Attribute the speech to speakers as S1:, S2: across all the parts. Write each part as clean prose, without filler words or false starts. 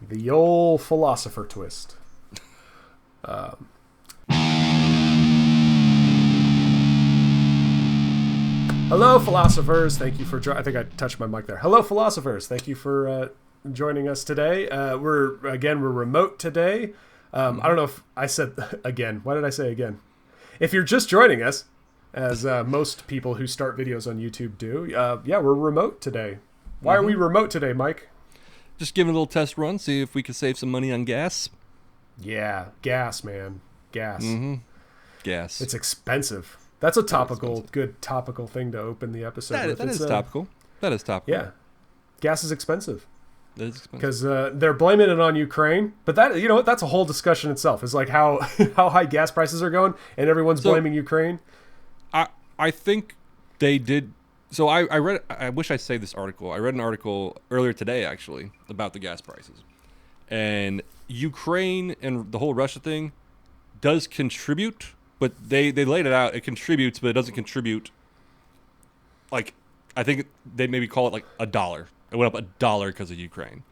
S1: The old philosopher twist. Hello, philosophers. Thank you for I think I touched my mic there. Hello, philosophers. Thank you for joining us today. We're remote today. I don't know if I said again. Why did I say again? If you're just joining us, as most people who start videos on YouTube do, we're remote today. Why are we remote today, Mike?
S2: Just giving a little test run, see if we could save some money on gas.
S1: Yeah, gas, man. Gas.
S2: Gas.
S1: It's expensive. That's a good topical thing to open the episode with.
S2: That is topical. That is topical.
S1: Yeah. Gas is expensive.
S2: That is expensive.
S1: Because they're blaming it on Ukraine. But that's a whole discussion itself. It's like how high gas prices are going and everyone's blaming Ukraine.
S2: I think they did. So I read, I wish I saved this article. I read an article earlier today, actually, about the gas prices. And Ukraine and the whole Russia thing does contribute, but they laid it out. It contributes, but it doesn't contribute. Like, I think they maybe call it like $1. It went up $1 because of Ukraine.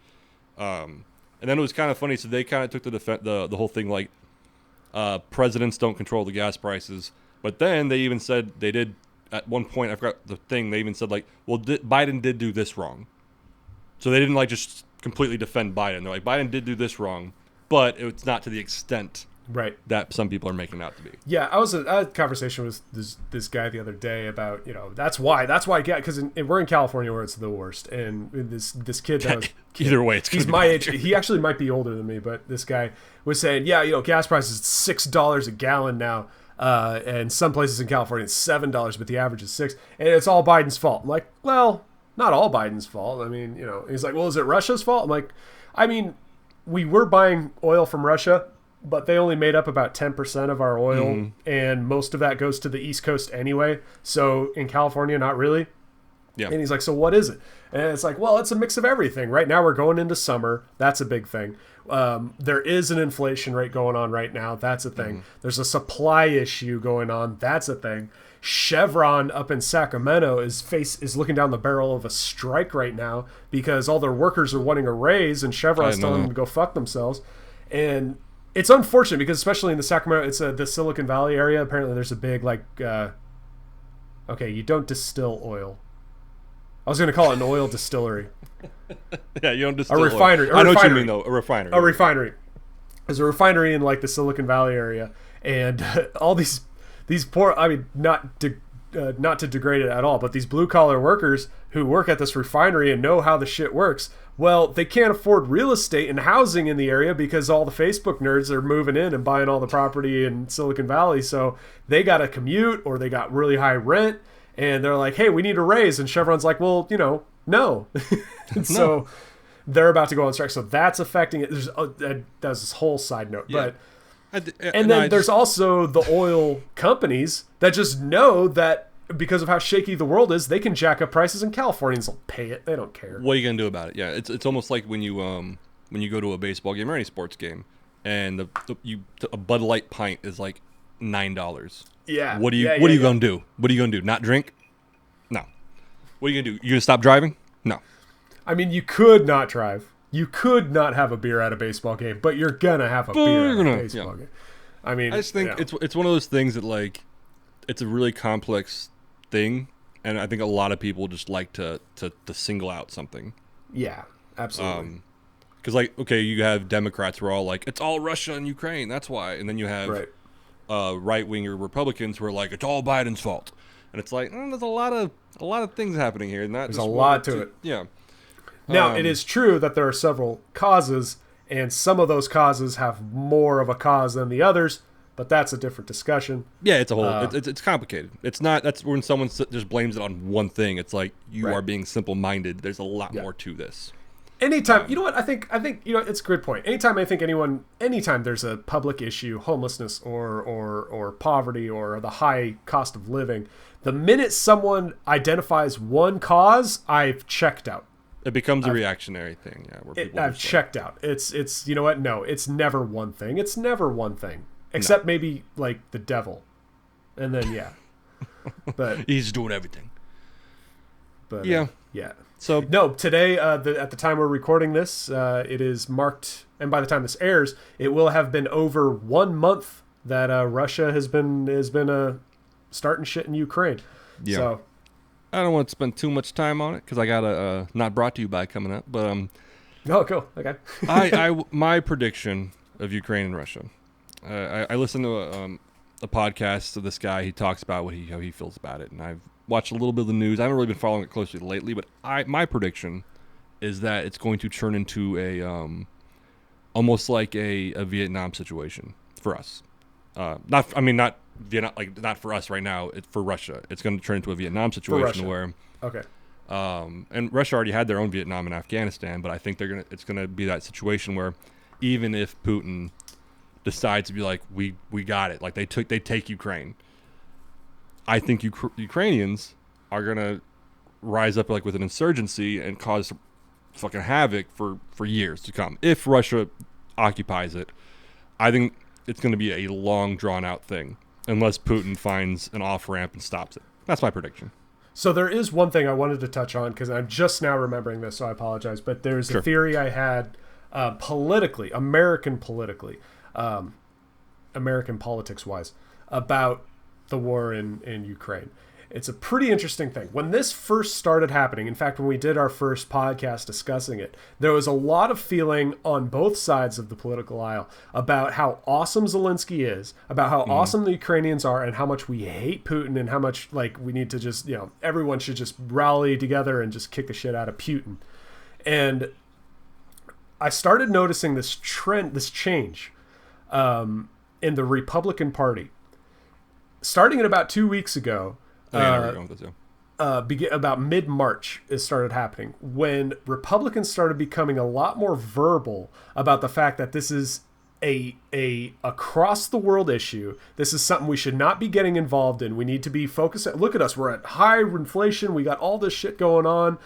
S2: And then it was kind of funny. So they kind of took the whole thing like presidents don't control the gas prices. But then they even said they did. At one point, I forgot the thing, they even said, like, well, Biden did do this wrong. So they didn't, like, just completely defend Biden. They're like, Biden did do this wrong, but it's not to the extent that some people are making it out to be.
S1: Yeah, I had a conversation with this guy the other day about, that's why, because we're in California where it's the worst. And this kid that was...
S2: Either way,
S1: he's my age. He actually might be older than me, but this guy was saying, gas prices $6 a gallon now. And some places in California it's $7, but the average is $6, and it's all Biden's fault. I'm like, well, not all Biden's fault. I mean, he's like, well, is it Russia's fault? I'm like, I mean, we were buying oil from Russia, but they only made up about 10% of our oil, and most of that goes to the East Coast anyway. So in California, not really. Yeah. And he's like, so what is it? And it's like, well, it's a mix of everything. Right now we're going into summer. That's a big thing. There is an inflation rate going on right now. That's a thing. There's a supply issue going on. That's a thing. Chevron up in Sacramento is looking down the barrel of a strike right now because all their workers are wanting a raise and Chevron's telling them to go fuck themselves. And it's unfortunate because especially in the Sacramento, it's the Silicon Valley area. Apparently there's a big you don't distill oil. I was going to call it an oil distillery.
S2: Yeah, you don't distill
S1: a refinery.
S2: Oil. I know what you mean, though. A refinery.
S1: A refinery. There's a refinery in like the Silicon Valley area, and all these poor. I mean, not to degrade it at all, but these blue collar workers who work at this refinery and know how the shit works. Well, they can't afford real estate and housing in the area because all the Facebook nerds are moving in and buying all the property in Silicon Valley. So they got to commute or they got really high rent. And they're like, hey, we need a raise. And Chevron's like, well, no. So they're about to go on strike. So that's affecting it. That's this whole side note. Yeah. But there's also the oil companies that just know that because of how shaky the world is, they can jack up prices and Californians will pay it. They don't care.
S2: What are you going to do about it? Yeah, it's almost like when you go to a baseball game or any sports game and a Bud Light pint is like $9.
S1: Yeah.
S2: What are you gonna do? What are you gonna do? Not drink? No. What are you gonna do? You gonna stop driving? No.
S1: I mean, you could not drive. You could not have a beer at a baseball game, but you're gonna have a beer at a baseball game. I mean,
S2: I just think it's one of those things that like it's a really complex thing, and I think a lot of people just like to single out something.
S1: Yeah, absolutely.
S2: Because you have Democrats who are all like, it's all Russia and Ukraine, that's why, and then you have right-winger Republicans who are like, it's all Biden's fault, and it's like there's a lot of things happening here, and
S1: there's a lot to it.
S2: Yeah.
S1: Now it is true that there are several causes, and some of those causes have more of a cause than the others, but that's a different discussion.
S2: Yeah, it's a whole. It's complicated. It's not. That's when someone just blames it on one thing. It's like you are being simple-minded. There's a lot more to this.
S1: Anytime, you know what, I think it's a good point. Anytime there's a public issue, homelessness or poverty or the high cost of living, the minute someone identifies one cause, I've checked out.
S2: It becomes a reactionary thing, yeah. Where people
S1: I've checked out. It's you know what? No, it's never one thing. It's never one thing, except maybe like the devil, and then but
S2: he's doing everything.
S1: But
S2: Yeah.
S1: yeah.
S2: So
S1: No, today, at the time we're recording this, it is marked, and by the time this airs, it will have been over 1 month that Russia has been starting shit in Ukraine.
S2: Yeah.
S1: So
S2: I don't want to spend too much time on it because I got a not brought to you by coming up. But
S1: oh, cool. Okay.
S2: my prediction of Ukraine and Russia. I listened to a podcast of this guy. He talks about how he feels about it, and I've watched a little bit of the news. I haven't really been following it closely lately, but my prediction is that it's going to turn into a almost like a Vietnam situation for us. Not Vietnam, like not for us right now. It's for Russia. It's going to turn into a Vietnam situation where
S1: okay.
S2: And Russia already had their own Vietnam and Afghanistan, but I think it's gonna be that situation where even if Putin decides to be like, we got it, like they take Ukraine, I think Ukrainians are gonna rise up like with an insurgency and cause fucking havoc for years to come. If Russia occupies it, I think it's gonna be a long drawn out thing unless Putin finds an off ramp and stops it. That's my prediction.
S1: So there is one thing I wanted to touch on because I'm just now remembering this, so I apologize. But there's a theory I had American politics-wise, about the war in Ukraine. It's a pretty interesting thing. When this first started happening, in fact, when we did our first podcast discussing it, there was a lot of feeling on both sides of the political aisle about how awesome Zelensky is, about how awesome the Ukrainians are, and how much we hate Putin, and how much like we need to just, everyone should just rally together and just kick the shit out of Putin. And I started noticing this trend, this change in the Republican Party. Starting at about 2 weeks ago, about mid-March, it started happening when Republicans started becoming a lot more verbal about the fact that this is a across the world issue. This is something we should not be getting involved in. We need to be focused. Look at us. We're at high inflation. We got all this shit going on.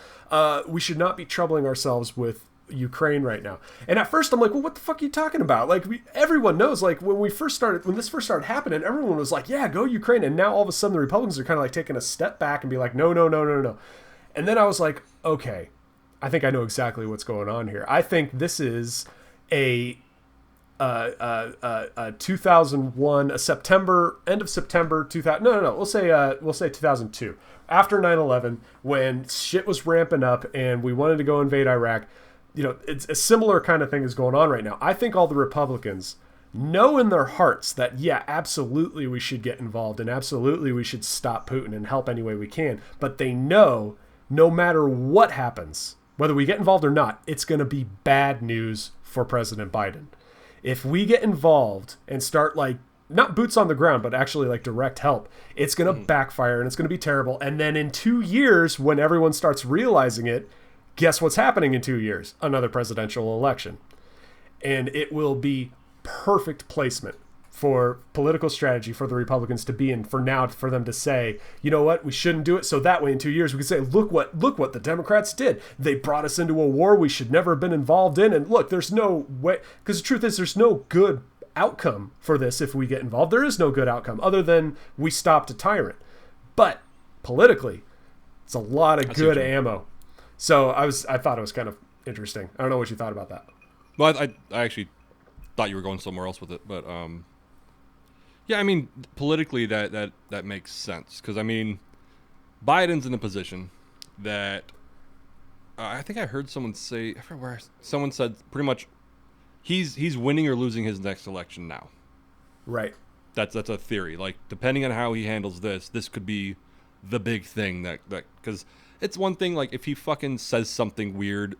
S1: We should not be troubling ourselves with Ukraine right now. And at first I'm like, well, what the fuck are you talking about? Like, everyone knows, like, when this first started happening, everyone was like, yeah, go Ukraine. And now all of a sudden the Republicans are kind of like taking a step back and be like, no. And then I was like, okay, I think I know exactly what's going on here. I think this is a 2001, end of September 2000. No. We'll say 2002, after 9/11, when shit was ramping up and we wanted to go invade Iraq. It's a similar kind of thing is going on right now. I think all the Republicans know in their hearts that, yeah, absolutely we should get involved and absolutely we should stop Putin and help any way we can. But they know no matter what happens, whether we get involved or not, it's going to be bad news for President Biden. If we get involved and start like, not boots on the ground, but actually like direct help, it's going to backfire and it's going to be terrible. And then in 2 years, when everyone starts realizing it, guess what's happening in 2 years? Another presidential election. And it will be perfect placement for political strategy for the Republicans to be in for now, for them to say, you know what, we shouldn't do it. So that way in 2 years we can say, look what the Democrats did. They brought us into a war we should never have been involved in. And look, there's no way, because the truth is there's no good outcome for this if we get involved. There is no good outcome other than we stopped a tyrant. But politically, it's a lot of good ammo. So I thought it was kind of interesting. I don't know what you thought about that.
S2: Well, I actually thought you were going somewhere else with it, but yeah, I mean, politically that makes sense because I mean, Biden's in a position that I think I heard someone say, I forget where, someone said pretty much he's winning or losing his next election now.
S1: Right.
S2: That's a theory. Like, depending on how he handles this could be the big thing that because it's one thing like if he fucking says something weird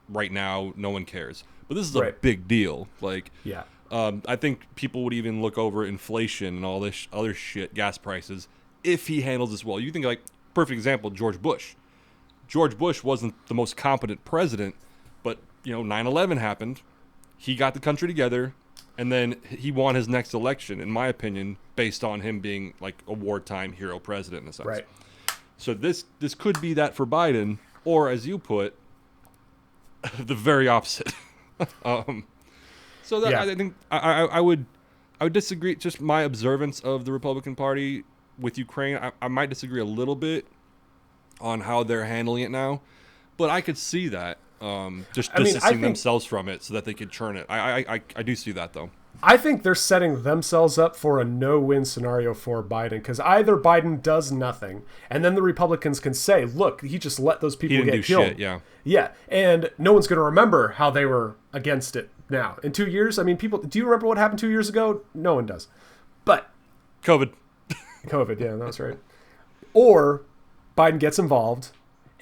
S2: right now, no one cares. But this is a big deal. Like,
S1: yeah.
S2: I think people would even look over inflation and all this other shit, gas prices, if he handles this well. You think, like, perfect example, George Bush. George Bush wasn't the most competent president, but, 9/11 happened. He got the country together, and then he won his next election, in my opinion, based on him being, like, a wartime hero president in a sense.
S1: Right.
S2: So this could be that for Biden, or, as you put, the very opposite. So that, yeah. I think I would disagree. Just my observance of the Republican Party with Ukraine, I might disagree a little bit. on how they're handling it now. But I could see that just
S1: I mean,
S2: distancing themselves from it so that they could churn it. I do see that, though.
S1: I think they're setting themselves up for a no-win scenario for Biden, because either Biden does nothing, and then the Republicans can say, look, he just let those people get killed.
S2: Shit, yeah.
S1: Yeah, and no one's going to remember how they were against it now. In 2 years, I mean, people, do you remember what happened 2 years ago? No one does. But
S2: COVID,
S1: yeah, that's right. Or Biden gets involved,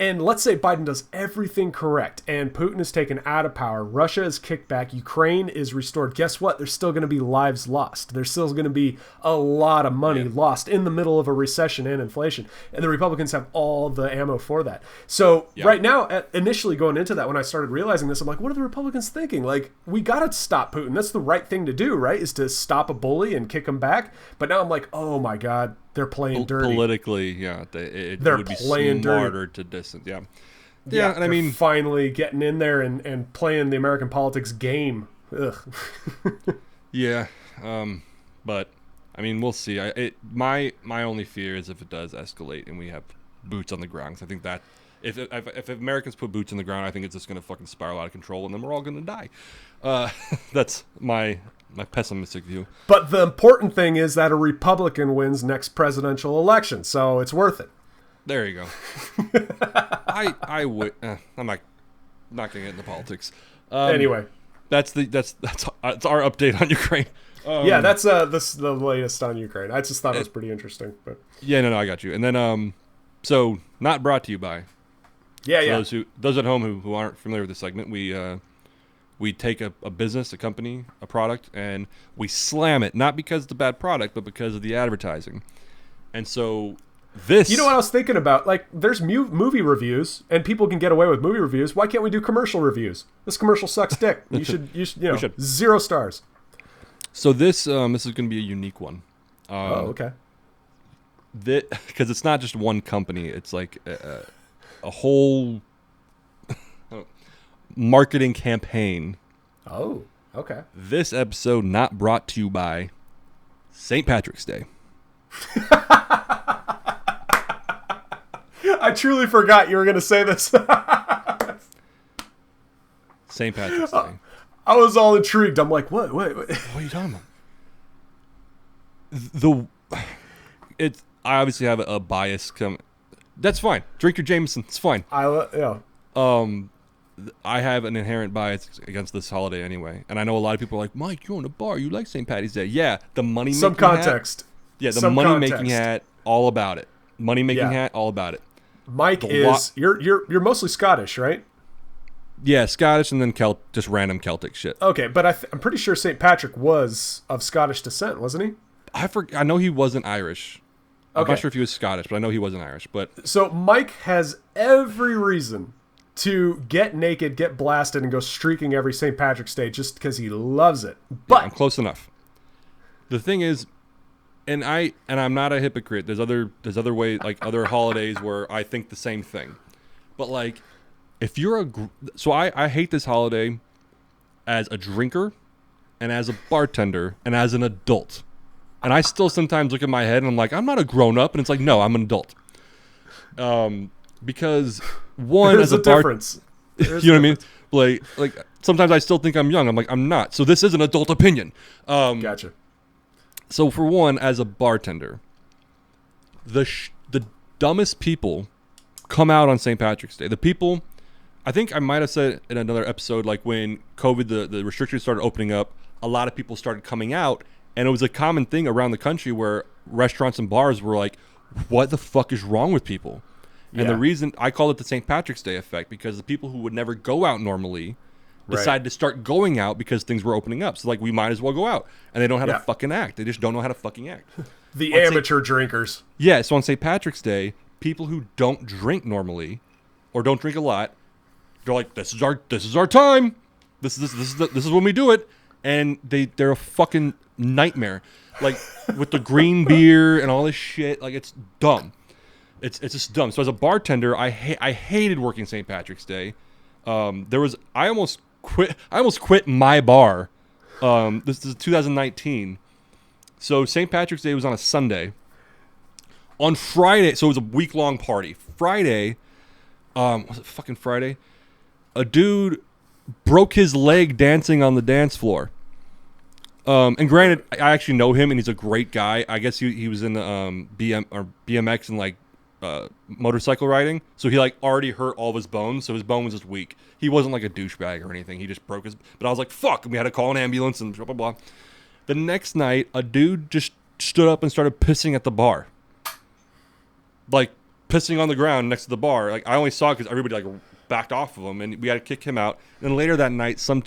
S1: and let's say Biden does everything correct, and Putin is taken out of power, Russia is kicked back, Ukraine is restored. Guess what? There's still going to be lives lost. There's still going to be a lot of money lost in the middle of a recession and inflation, and the Republicans have all the ammo for that. So right now, initially going into that, when I started realizing this, I'm like, what are the Republicans thinking? Like, we got to stop Putin. That's the right thing to do, right? Is to stop a bully and kick him back. But now I'm like, oh my God, they're playing dirty.
S2: Politically, yeah, they're would be playing smarter to distance. Yeah, and I mean,
S1: finally getting in there and playing the American politics game. Ugh.
S2: Yeah, but I mean, we'll see. My only fear is if it does escalate and we have boots on the ground. 'Cause I think that if Americans put boots on the ground, I think it's just going to fucking spiral out of control, and then we're all going to die. That's my pessimistic view.
S1: But the important thing is that a Republican wins next presidential election, so it's worth it.
S2: There you go. I would. I'm not going to get into politics.
S1: Anyway,
S2: that's our update on Ukraine.
S1: Yeah, that's the latest on Ukraine. I just thought it was pretty interesting. But
S2: yeah, no, I got you. And then so not brought to you by.
S1: Yeah.
S2: Those at home who aren't familiar with this segment, we take a business, a company, a product, and we slam it, not because it's a bad product, but because of the advertising. And so this...
S1: You know what I was thinking about? Like, there's movie reviews, and people can get away with movie reviews. Why can't we do commercial reviews? This commercial sucks dick. You should we should. 0 stars.
S2: So this is going to be a unique one.
S1: Okay.
S2: Because it's not just one company. It's like a whole... marketing campaign.
S1: Oh, okay.
S2: This episode not brought to you by St. Patrick's Day.
S1: I truly forgot you were going to say this.
S2: St. Patrick's Day.
S1: I was all intrigued. I'm like, what? What
S2: are you talking about? I obviously have a bias. That's fine. Drink your Jameson. It's fine. I have an inherent bias against this holiday anyway. And I know a lot of people are like, Mike, you own a bar. You like St. Patty's Day. Yeah, the money-making
S1: Some context.
S2: Hat. Yeah, the money-making hat, all about it. Money-making hat, all about it.
S1: Mike is... You're mostly Scottish, right?
S2: Yeah, Scottish and then just random Celtic shit.
S1: Okay, but I'm pretty sure St. Patrick was of Scottish descent, wasn't he?
S2: I know he wasn't Irish. I'm not sure if he was Scottish, but I know he wasn't Irish. But
S1: so Mike has every reason to get naked, get blasted, and go streaking every St. Patrick's Day just because he loves it. But
S2: yeah, I'm close enough. The thing is, and I'm not a hypocrite. There's other ways, like other holidays where I think the same thing. But like, if you're I hate this holiday as a drinker, and as a bartender, and as an adult. And I still sometimes look at my head and I'm like, I'm not a grown up, and it's like, no, I'm an adult. Because one,
S1: there's
S2: as
S1: a difference.
S2: You know what I mean? Like sometimes I still think I'm young. I'm like, I'm not. So this is an adult opinion.
S1: Gotcha.
S2: So for one, as a bartender, the dumbest people come out on St. Patrick's Day. The people, I think I might have said in another episode, like when COVID, the restrictions started opening up, a lot of people started coming out, and it was a common thing around the country where restaurants and bars were like, what the fuck is wrong with people? And the reason I call it the St. Patrick's Day effect, because the people who would never go out normally decided to start going out because things were opening up. So like, we might as well go out. And they don't know how to fucking act. They just don't know how to fucking act.
S1: The amateur drinkers.
S2: Yeah, so on St. Patrick's Day, people who don't drink normally or don't drink a lot, they're like, this is our time. This is when we do it. And they're a fucking nightmare. Like with the green beer and all this shit, like it's dumb. It's just dumb. So as a bartender, I hated working St. Patrick's Day. I almost quit my bar. This is 2019. So St. Patrick's Day was on a Sunday. On Friday, so it was a week-long party. Friday, was it fucking Friday? A dude broke his leg dancing on the dance floor. And granted, I actually know him, and he's a great guy. I guess he was in BMX and like motorcycle riding, so he like already hurt all of his bones, so his bone was just weak. He wasn't like a douchebag or anything. He just broke his. But I was like, fuck, and we had to call an ambulance and blah blah blah. The next night, a dude just stood up and started pissing at the bar, like pissing on the ground next to the bar. Like I only saw it because everybody like backed off of him, and we had to kick him out. And then later that night, some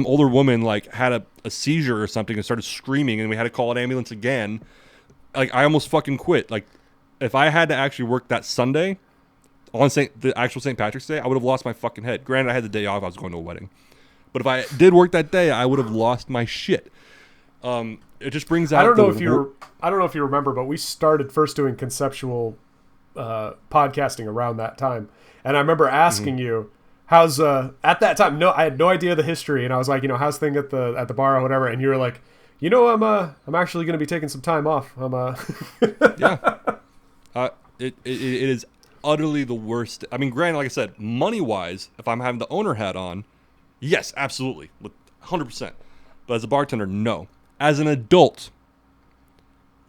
S2: older woman like had a seizure or something and started screaming, and we had to call an ambulance again. Like I almost fucking quit. Like if I had to actually work that Sunday on the actual St. Patrick's Day, I would have lost my fucking head. Granted, I had the day off. I was going to a wedding. But if I did work that day, I would have lost my shit. It just brings out.
S1: I don't know if you remember, but we started first doing conceptual podcasting around that time, and I remember asking you, "How's at that time?" No, I had no idea the history, and I was like, how's thing at the bar or whatever, and you were like, I'm actually going to be taking some time off.
S2: Yeah. It is utterly the worst. I mean, granted, like I said, money wise, if I'm having the owner hat on, yes, absolutely, with 100%. But as a bartender, no. As an adult,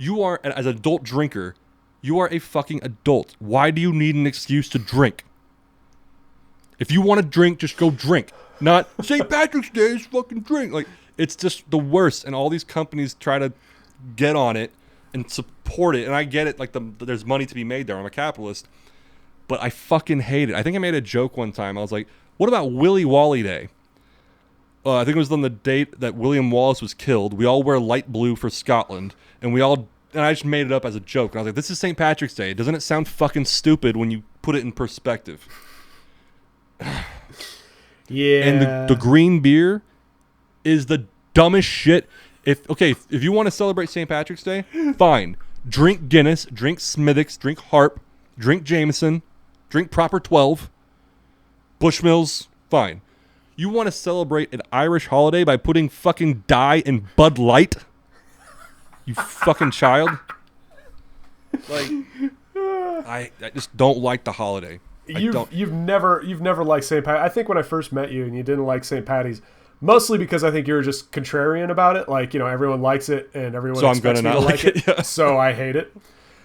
S2: as an adult drinker, you are a fucking adult. Why do you need an excuse to drink? If you want to drink, just go drink. Not St. Patrick's Day is fucking drink. Like, it's just the worst. And all these companies try to get on it and support it. And I get it. Like, there's money to be made there. I'm a capitalist. But I fucking hate it. I think I made a joke one time. I was like, what about Willy Wally Day? I think it was on the date that William Wallace was killed. We all wear light blue for Scotland. And I just made it up as a joke. And I was like, this is St. Patrick's Day. Doesn't it sound fucking stupid when you put it in perspective?
S1: Yeah.
S2: And the green beer is the dumbest shit. If you want to celebrate St. Patrick's Day, fine. Drink Guinness, drink Smithwick's, drink Harp, drink Jameson, drink Proper 12, Bushmills, fine. You want to celebrate an Irish holiday by putting fucking dye in Bud Light? You fucking child. Like, I just don't like the holiday.
S1: You've never liked St. Pat. I think when I first met you and you didn't like St. Patty's, mostly because I think you're just contrarian about it. Like, everyone likes it and everyone expects me to like it. Yeah. So I hate it.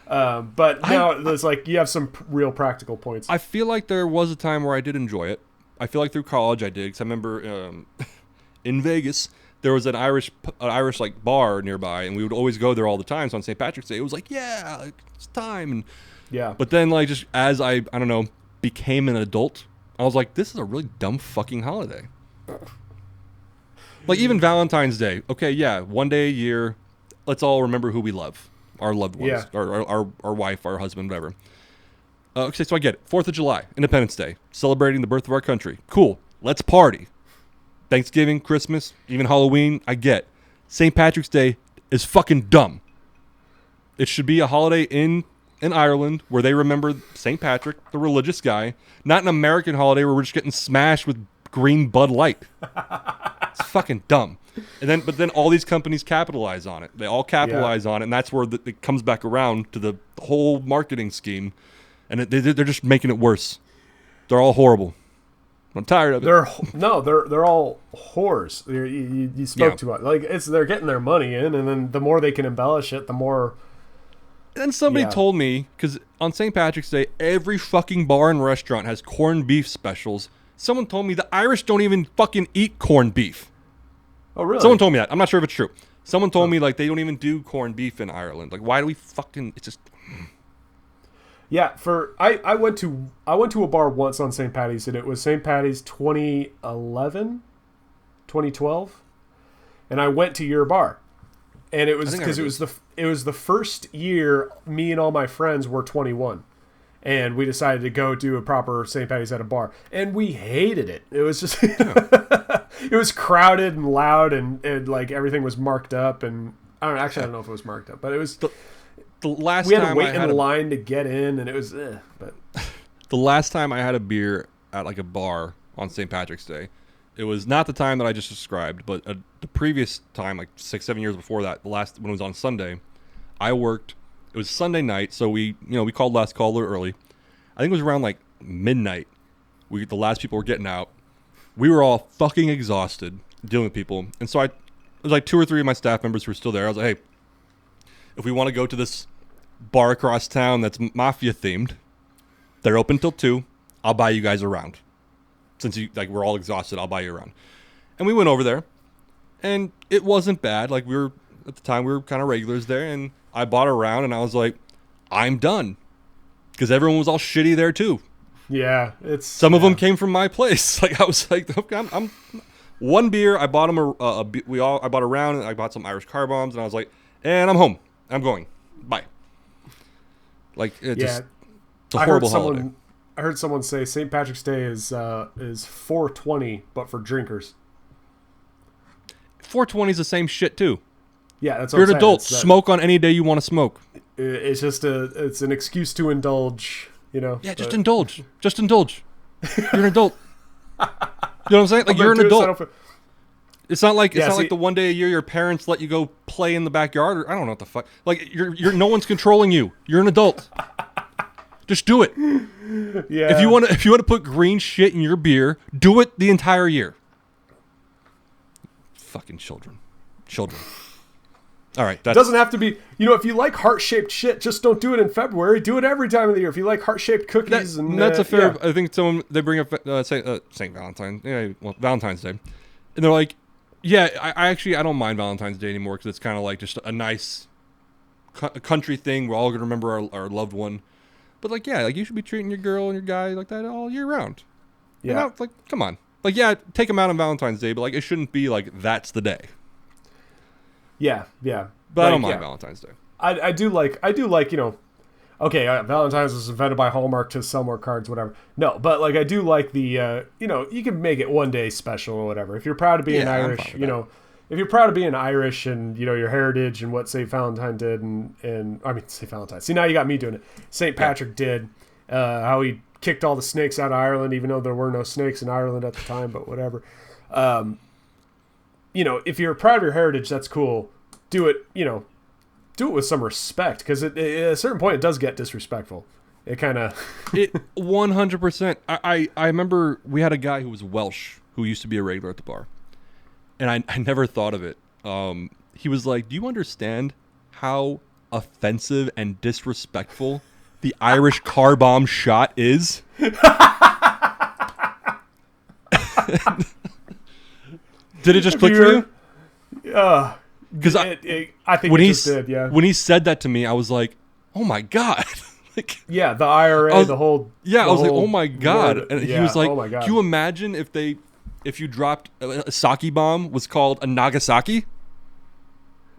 S1: But now there's like, you have some real practical points.
S2: I feel like there was a time where I did enjoy it. I feel like through college I did, because I remember in Vegas there was an Irish like bar nearby, and we would always go there all the time. So on St. Patrick's Day, it was like, yeah, it's time. And
S1: yeah.
S2: But then like, just as I don't know, became an adult, I was like, this is a really dumb fucking holiday. Like even Valentine's Day. Okay, yeah, one day a year, let's all remember who we love, our loved ones,
S1: Yeah.
S2: our wife, our husband, whatever. Okay, so I get it. 4th of July, Independence Day, celebrating the birth of our country. Cool, let's party. Thanksgiving, Christmas, even Halloween, I get. St. Patrick's Day is fucking dumb. It should be a holiday in Ireland where they remember St. Patrick, the religious guy, not an American holiday where we're just getting smashed with green Bud Light. It's fucking dumb. But then all these companies capitalize on it. They all capitalize on it, and that's where it comes back around to the whole marketing scheme. And they're just making it worse. They're all horrible. I'm tired of it.
S1: They're all whores. You spoke to it. Like they're getting their money in, and then the more they can embellish it, the more.
S2: And somebody told me, because on St. Patrick's Day, every fucking bar and restaurant has corned beef specials. Someone told me the Irish don't even fucking eat corned beef.
S1: Oh, really?
S2: Someone told me that. I'm not sure if it's true. Someone told me like they don't even do corned beef in Ireland. Like, why do we fucking? It's just.
S1: Yeah, I went to a bar once on St. Patty's, and it was St. Patty's 2011, 2012, and I went to your bar, and it was because it was the first year me and all my friends were 21, and we decided to go do a proper St. Patty's at a bar, and we hated it. It was just it was crowded and loud, and like everything was marked up, and I don't know if it was marked up, but it was. We had to wait in line to get in, and it was. But
S2: the last time I had a beer at like a bar on St. Patrick's Day, it was not the time that I just described, but the previous time, like 6-7 years before that, when it was on Sunday, I worked It was Sunday night, so we called last call a little early. I think it was around like midnight. The last people were getting out. We were all fucking exhausted dealing with people, and so it was like 2 or 3 of my staff members who were still there. I was like, hey, if we want to go to this bar across town that's mafia themed, they're open till 2. I'll buy you guys a round. Since we're all exhausted, I'll buy you a round. And we went over there, and it wasn't bad. Like at the time, we were kind of regulars there, and I bought a round, and I was like, I'm done, because everyone was all shitty there too.
S1: Yeah,
S2: some of them came from my place. Like I was like, okay, I'm one beer. I bought them I bought a round, and I bought some Irish car bombs, and I was like, and I'm home. I'm going. Bye. Like it's a horrible holiday.
S1: I heard someone say St. Patrick's Day is 420, but for drinkers.
S2: 420 is the same shit too.
S1: Yeah, that's what
S2: you're
S1: I'm
S2: an adult. Smoke on any day you want to smoke.
S1: It's just it's an excuse to indulge.
S2: Yeah, just indulge. Just indulge. You're an adult. You know what I'm saying? Like you're an adult. It's not like like the one day a year your parents let you go play in the backyard, or I don't know what the fuck. Like you're no one's controlling you. You're an adult. Just do it.
S1: Yeah.
S2: If you want to put green shit in your beer, do it the entire year. Fucking children. All right.
S1: It doesn't have to be, if you like heart-shaped shit, just don't do it in February. Do it every time of the year. If you like heart-shaped cookies.
S2: That's a fair, I think they bring up, St. Valentine's, Valentine's Day. And they're like, yeah, I don't mind Valentine's Day anymore because it's kind of like just a nice country thing. We're all going to remember our loved one. But like, yeah, like you should be treating your girl and your guy like that all year round.
S1: Yeah.
S2: Like, come on. Like, yeah, take them out on Valentine's Day, but like, it shouldn't be like, that's the day.
S1: Yeah.
S2: But I don't mind Valentine's Day.
S1: I do like, okay, Valentine's was invented by Hallmark to sell more cards, whatever. No, but like, I do like the, you can make it one day special or whatever. If you're proud of being Irish, if you're proud of being Irish and, your heritage and what St. Valentine did and I mean, St. Valentine. See, now you got me doing it. St. Patrick did, how he kicked all the snakes out of Ireland, even though there were no snakes in Ireland at the time, but whatever. If you're proud of your heritage, that's cool. Do it with some respect, because at a certain point it does get disrespectful. It kind of...
S2: It 100%. I remember we had a guy who was Welsh who used to be a regular at the bar, and I never thought of it. He was like, do you understand how offensive and disrespectful the Irish car bomb shot is? Did it just click for you?
S1: Because I think it just did, yeah.
S2: When he said that to me, I was like, oh my God.
S1: The IRA, the whole...
S2: Yeah, I was like, oh my God.
S1: Word.
S2: And he was like, oh my God. Can you imagine if you dropped a sake bomb was called a Nagasaki?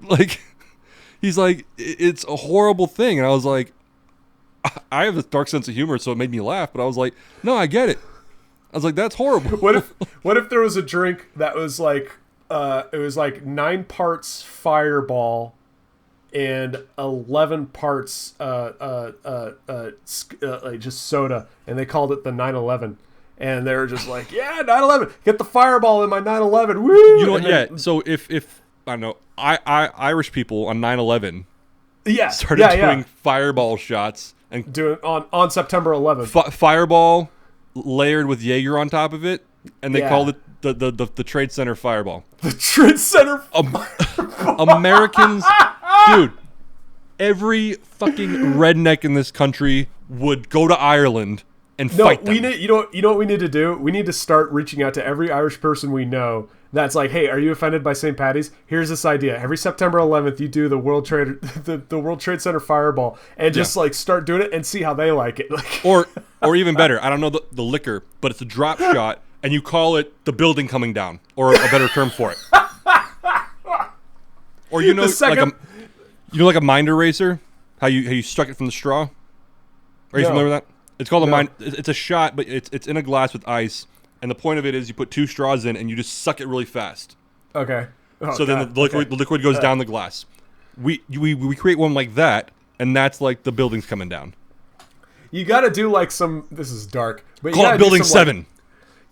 S2: Like, he's like, it's a horrible thing. And I was like, I have a dark sense of humor, so it made me laugh. But I was like, no, I get it. I was like, that's horrible.
S1: What if there was a drink that was like, it was like 9 parts Fireball and 11 parts like just soda, and they called it the 9/11, and they were just like, yeah, 9/11, get the Fireball in my 9/11, woo!
S2: You know what? Yeah. So if I don't know, Irish people on 9/11, started doing Fireball shots and
S1: doing on September 11th,
S2: Fireball layered with Jaeger on top of it, and they called it the Trade Center Fireball.
S1: The Trade Center
S2: Americans, dude, every fucking redneck in this country would go to Ireland and fight them.
S1: You know what we need to do? We need to start reaching out to every Irish person we know that's like, hey, are you offended by St. Paddy's? Here's this idea. Every September 11th, you do the World Trade Center Fireball, and just like start doing it and see how they like it.
S2: Or even better, I don't know the liquor, but it's a drop shot, and you call it the building coming down, or a better term for it. Or like a mind eraser, how you struck it from the straw. Are you familiar with that? It's called a mind. It's a shot, but it's in a glass with ice, and the point of it is you put 2 straws in and you just suck it really fast.
S1: Okay.
S2: Then the liquid goes down the glass. We create one like that, and that's like the building's coming down.
S1: You got to do like some. This is dark, but
S2: call it Building 7.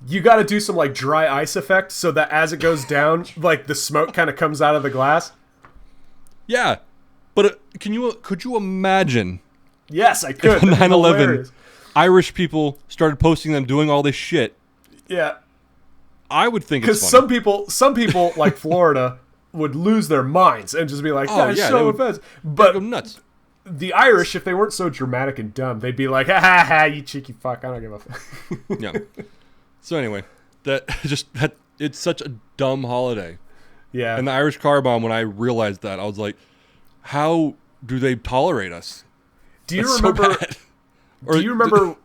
S1: You got to do some like dry ice effect so that as it goes down, like the smoke kind of comes out of the glass.
S2: Yeah. But could you imagine
S1: Yes, I could.
S2: if on 9/11
S1: Hilarious.
S2: Irish people started posting them doing all this shit?
S1: Yeah.
S2: I would think it's
S1: Because
S2: funny.
S1: some people like Florida would lose their minds and just be like,
S2: Oh,
S1: "That's
S2: yeah,
S1: so
S2: they would
S1: offensive."
S2: Go
S1: But
S2: nuts.
S1: the Irish, if they weren't so dramatic and dumb, they'd be like, "Ha ha ha, you cheeky fuck! I don't give a fuck."
S2: Yeah. So anyway, that it's such a dumb holiday.
S1: Yeah.
S2: And the Irish car bomb, when I realized that, I was like, how do they tolerate us?
S1: Do you
S2: That's so
S1: remember?
S2: bad.
S1: Do you remember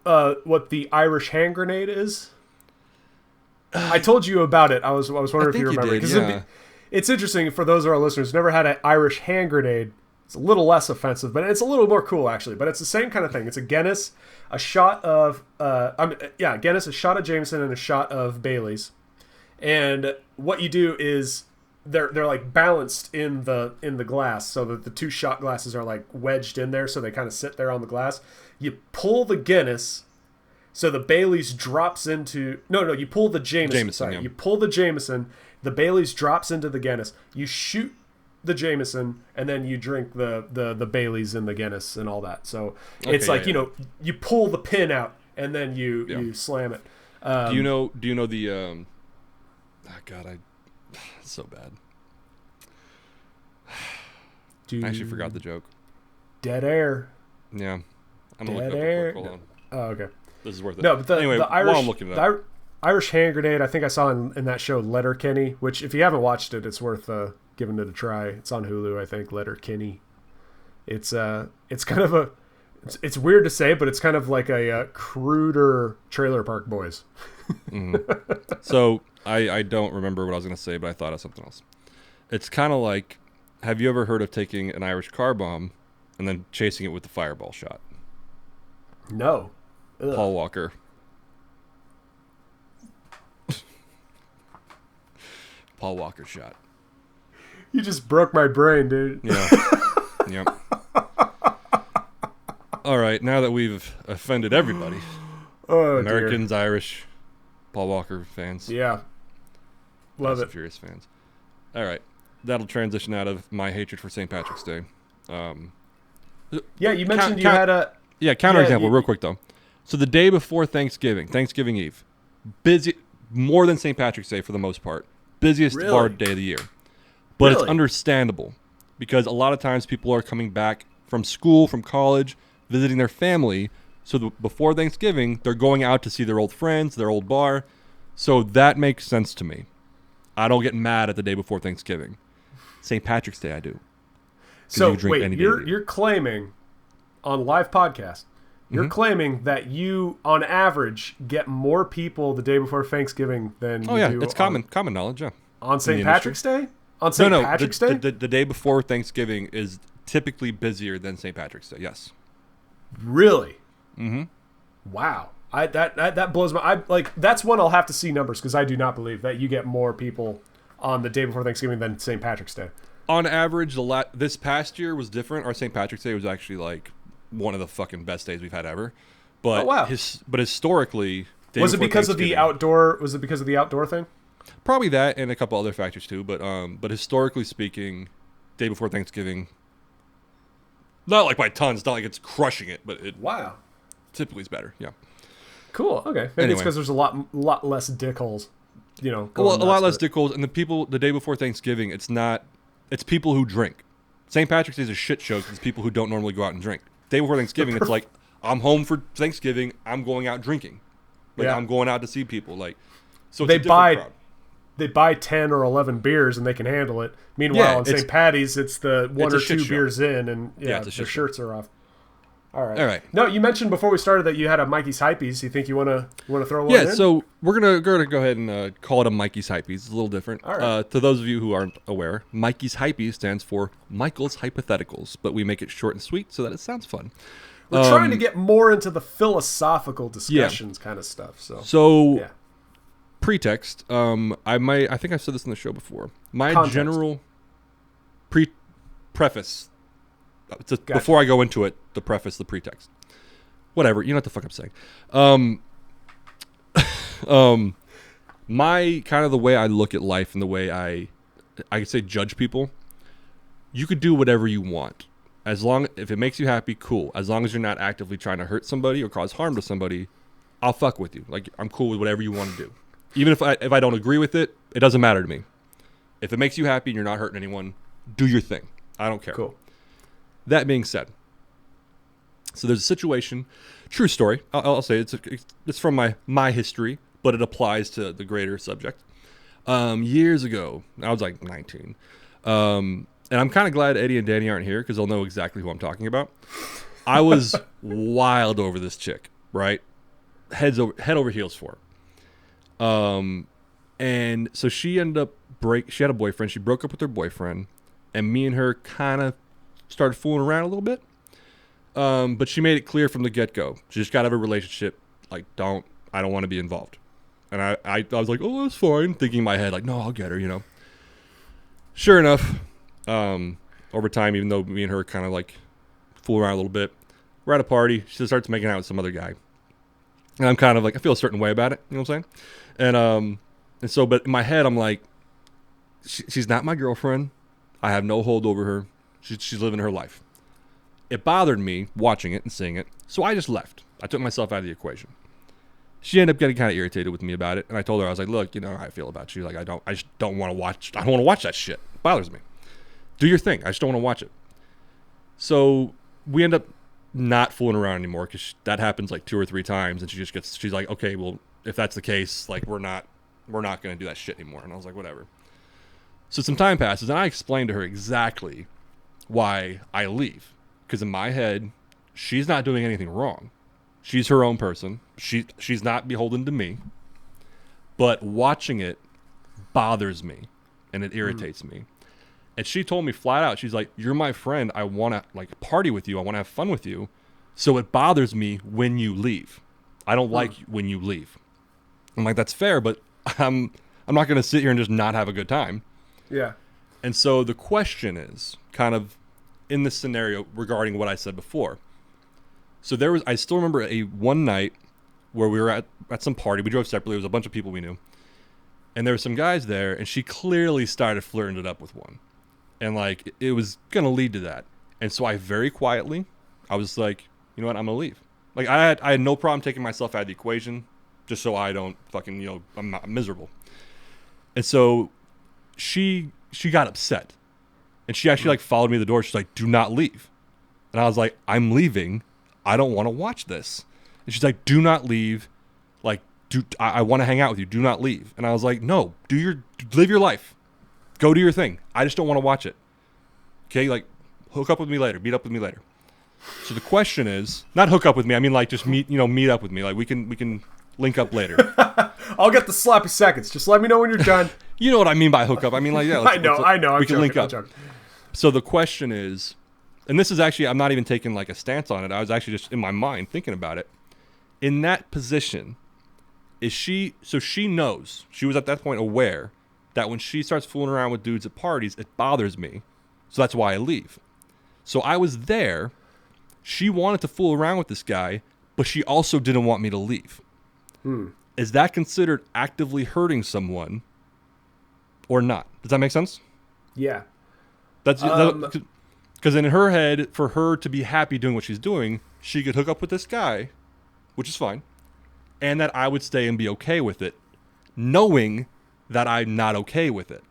S1: what the Irish hand grenade is? I told you about it. I was wondering if you
S2: think you
S1: remember.
S2: did,
S1: 'Cause
S2: yeah.
S1: it's interesting for those of our listeners who never had an Irish hand grenade. It's a little less offensive, but it's a little more cool actually. But it's the same kind of thing. It's a Guinness, a shot of Guinness, a shot of Jameson, and a shot of Bailey's. And what you do is they're like balanced in the glass, so that the two shot glasses are like wedged in there, so they kind of sit there on the glass. You pull the Guinness, so the Bailey's drops into you pull the Jameson. Sorry,
S2: yeah.
S1: you pull the Jameson. The Bailey's drops into the Guinness. You shoot the Jameson, and then you drink the Bailey's and the Guinness and all that. So it's like you pull the pin out and then you slam it.
S2: Do you know the? Oh God, it's so bad. I actually forgot the joke.
S1: Dead air.
S2: Yeah, I'm gonna
S1: Dead
S2: look it up
S1: air.
S2: real quick. Hold on.
S1: Oh, okay.
S2: This is worth it.
S1: No, but
S2: anyway,
S1: the Irish,
S2: while I'm looking it up,
S1: Irish hand grenade, I think I saw in that show Letterkenny, which if you haven't watched it, it's worth giving it a try. It's on Hulu, I think. Letterkenny. It's kind of it's weird to say, but it's kind of like a cruder Trailer Park Boys.
S2: So I don't remember what I was gonna say, but I thought of something else. It's kind of like, have you ever heard of taking an Irish car bomb and then chasing it with the fireball shot?
S1: No. Ugh.
S2: Paul Walker. Paul Walker shot.
S1: You just broke my brain, dude.
S2: Yeah. Yep. All right, now that we've offended everybody, Americans,
S1: dear.
S2: Irish, Paul Walker fans,
S1: Yeah. Love
S2: Fast and
S1: it.
S2: Furious fans. All right, that'll transition out of my hatred for St. Patrick's Day.
S1: Yeah, you mentioned you had a...
S2: Yeah, counterexample,
S1: you-
S2: real quick though. So the day before Thanksgiving Eve, busy more than St. Patrick's Day for the most part, busiest
S1: Really?
S2: bar day of the year. But it's
S1: Really?
S2: understandable because a lot of times people are coming back from school, from college, visiting their family. So before Thanksgiving, they're going out to see their old friends, their old bar. So that makes sense to me. I don't get mad at the day before Thanksgiving. St. Patrick's Day, I do.
S1: So
S2: you drink
S1: wait,
S2: any day of the year.
S1: you're claiming on live podcast, you're claiming that you, on average, get more people the day before Thanksgiving than
S2: Oh
S1: you
S2: yeah,
S1: do
S2: it's common knowledge. Yeah.
S1: on St.
S2: the
S1: Patrick's Day? On St.
S2: No,
S1: Patrick's
S2: the,
S1: Day?
S2: The day before Thanksgiving is typically busier than St. Patrick's Day. Yes.
S1: Really?
S2: Mm-hmm.
S1: Wow. That blows my... that's one I'll have to see numbers, because I do not believe that you get more people on the day before Thanksgiving than St. Patrick's Day.
S2: On average, this past year was different. Our St. Patrick's Day was actually like one of the fucking best days we've had ever. But
S1: Oh, wow.
S2: But historically,
S1: Was it because of the outdoor? Was it because of the outdoor thing?
S2: Probably that and a couple other factors too. But historically speaking, day before Thanksgiving, not like by tons. Not like it's crushing it, but it
S1: Wow.
S2: typically is better. Yeah.
S1: Cool. Okay. Maybe it's
S2: Anyway.
S1: because there's a lot less dickholes. Going
S2: Well, a lot
S1: nuts,
S2: less
S1: but-
S2: dick holes, and the people the day before Thanksgiving, it's people who drink. St. Patrick's Day is a shit show because it's people who don't normally go out and drink. Day before Thanksgiving, it's like, I'm home for Thanksgiving, I'm going out drinking. Like,
S1: Yeah.
S2: I'm going out to see people. Like, so it's
S1: They
S2: a different
S1: buy-
S2: crowd.
S1: They buy 10 or 11 beers and they can handle it. Meanwhile,
S2: Yeah,
S1: on
S2: it's-
S1: St. Patty's, it's the one
S2: it's a
S1: or
S2: shit
S1: two
S2: show.
S1: beers in, and
S2: Yeah,
S1: yeah,
S2: it's a
S1: their
S2: shit show.
S1: shirts are off. All right.
S2: All right.
S1: No, you mentioned before we started that you had a Mikey's Hypees. You think you want to throw one
S2: Yeah,
S1: in?
S2: so we're gonna go ahead and call it a Mikey's Hypees. It's a little different.
S1: All right.
S2: To those of you who aren't aware, Mikey's Hypees stands for Michael's Hypotheticals, but we make it short and sweet so that it sounds fun.
S1: We're trying to get more into the philosophical discussions kind of stuff. So yeah.
S2: Pretext. I think I've said this in the show before. My
S1: Context.
S2: general preface.
S1: Gotcha.
S2: Before I go into it, the preface, the pretext. Whatever. You know what the fuck I'm saying. My kind of the way I look at life and the way I could say judge people. You could do whatever you want. if it makes you happy, cool. As long as you're not actively trying to hurt somebody or cause harm to somebody, I'll fuck with you. Like, I'm cool with whatever you want to do. Even if I don't agree with it, it doesn't matter to me. If it makes you happy and you're not hurting anyone, do your thing. I don't care.
S1: Cool.
S2: That being said, so there's a situation, true story. I'll say it's from my history, but it applies to the greater subject. Years ago, I was like 19. And I'm kind of glad Eddie and Danny aren't here because they'll know exactly who I'm talking about. I was wild over this chick, right? Head over heels for her. And so she ended up she had a boyfriend. She broke up with her boyfriend, and me and her kind of started fooling around a little bit. But she made it clear from the get-go. She just got out of a relationship. Like, I don't want to be involved. And I was like, oh, that's fine. Thinking in my head, like, no, I'll get her, you know. Sure enough, over time, even though me and her kind of like fool around a little bit, we're at a party. She starts making out with some other guy. And I'm kind of like, I feel a certain way about it. You know what I'm saying? And so, but in my head, I'm like, she's not my girlfriend. I have no hold over her. She's living her life. It bothered me watching it and seeing it. So I just left. I took myself out of the equation. She ended up getting kind of irritated with me about it. And I told her, I was like, look, you know how I feel about you. Like, I just don't want to watch. I don't want to watch that shit. It bothers me. Do your thing. I just don't want to watch it. So we end up not fooling around anymore because that happens like 2 or 3 times. And she's like, okay, well, if that's the case, like, we're not going to do that shit anymore. And I was like, whatever. So some time passes and I explained to her exactly why I leave. Because in my head, she's not doing anything wrong. She's her own person. She's not beholden to me. But watching it bothers me and it irritates me. And she told me flat out, she's like, you're my friend. I want to like party with you. I want to have fun with you. So it bothers me when you leave. I don't like when you leave. I'm like, that's fair, but I'm not going to sit here and just not have a good time.
S1: Yeah.
S2: And so the question is kind of in this scenario regarding what I said before. So I still remember one night where we were at some party. We drove separately. It was a bunch of people we knew. And there were some guys there, and she clearly started flirting it up with one. And, like, it was going to lead to that. And so I very quietly, I was like, you know what, I'm going to leave. Like, I had no problem taking myself out of the equation just so I don't fucking, you know, I'm miserable. And so she got upset. And she actually, like, followed me to the door. She's like, do not leave. And I was like, I'm leaving. I don't want to watch this. And she's like, do not leave. Like, I want to hang out with you. Do not leave. And I was like, no, live your life. Go do your thing. I just don't want to watch it. Okay, like, hook up with me later. Meet up with me later. So the question is, not hook up with me. I mean, like, just meet up with me. Like, we can link up later.
S1: I'll get the sloppy seconds. Just let me know when you're done.
S2: You know what I mean by hook up. I mean, like, yeah.
S1: I know.
S2: We can link up. So the question is, and this is actually, I'm not even taking like a stance on it. I was actually just in my mind thinking about it. In that position, so she knows, she was at that point aware that when she starts fooling around with dudes at parties, it bothers me. So that's why I leave. So I was there. She wanted to fool around with this guy, but she also didn't want me to leave. Is that considered actively hurting someone or not? Does that make sense?
S1: Yeah.
S2: That's because in her head, for her to be happy doing what she's doing, she could hook up with this guy, which is fine, and that I would stay and be okay with it, knowing that I'm not okay with it.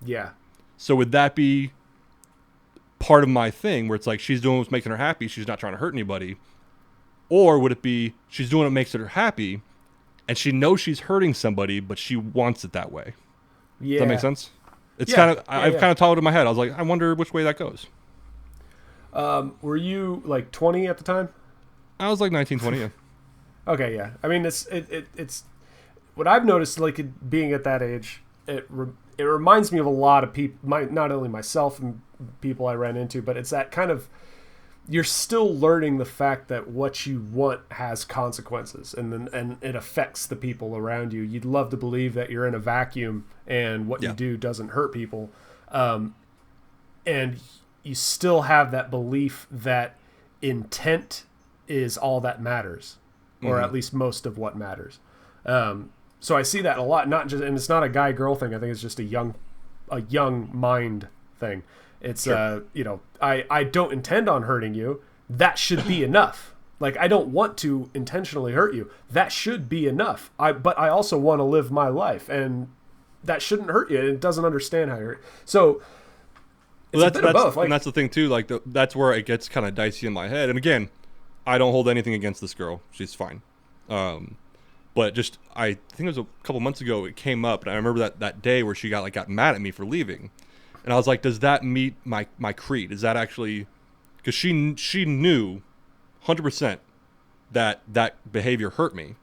S1: Yeah.
S2: So would that be part of my thing where it's like she's doing what's making her happy, she's not trying to hurt anybody? Or would it be she's doing what makes her happy and she knows she's hurting somebody, but she wants it that way?
S1: Yeah.
S2: Does that make sense? It's I've kind of thought it in my head. I was like, I wonder which way that goes.
S1: Were you like 20 at the time?
S2: I was like 19, 20, yeah.
S1: Okay, yeah. I mean, it's what I've noticed, like being at that age, it reminds me of a lot of people, not only myself and people I ran into, but it's that kind of, you're still learning the fact that what you want has consequences, and it affects the people around you. You'd love to believe that you're in a vacuum and what you do doesn't hurt people, and you still have that belief that intent is all that matters, or at least most of what matters. So I see that a lot, and it's not a guy-girl thing. I think it's just a young mind thing. It's
S2: Sure.
S1: I don't intend on hurting you. That should be enough. Like, I don't want to intentionally hurt you. That should be enough. But I also want to live my life, and that shouldn't hurt you. It doesn't understand how you hurt. So it's a bit of both. Like,
S2: and that's the thing too. Like that's where it gets kind of dicey in my head. And again, I don't hold anything against this girl. She's fine. But just I think it was a couple months ago it came up, and I remember that day where she got mad at me for leaving, and I was like, does that meet my creed? Is that actually because she knew 100% that behavior hurt me.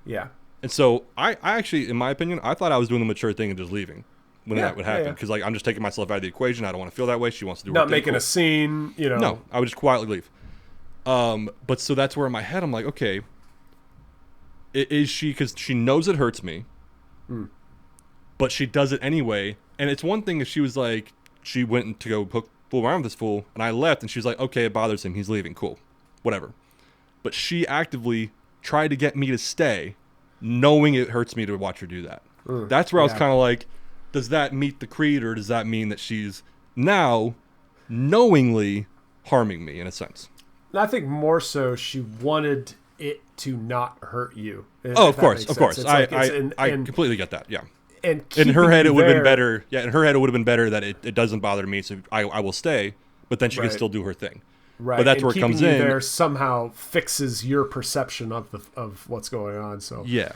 S1: Yeah.
S2: And so I actually, in my opinion, I thought I was doing the mature thing and just leaving when that would happen. Because like I'm just taking myself out of the equation. I don't want to feel that way. She wants to do her
S1: not
S2: thing.
S1: making a scene,
S2: No, I would just quietly leave. But so that's where in my head I'm like, okay, is she, because she knows it hurts me, but she does it anyway. And it's one thing if she was like, she went to go fool around with this fool, and I left, and she was like, okay, it bothers him, he's leaving, cool, whatever. But she actively tried to get me to stay, knowing it hurts me to watch her do that. That's where I was kind of like, does that meet the creed, or does that mean that she's now knowingly harming me in a sense?
S1: I think more so she wanted it to not hurt you.
S2: Oh, of course. I completely get that. Yeah.
S1: And
S2: in her head, it would have been better. Yeah, in her head, it would have been better that it doesn't bother me, so I will stay. But then she can still do her thing.
S1: Right.
S2: But that's
S1: and
S2: where it comes in.
S1: There somehow fixes your perception of what's going on. So
S2: yeah.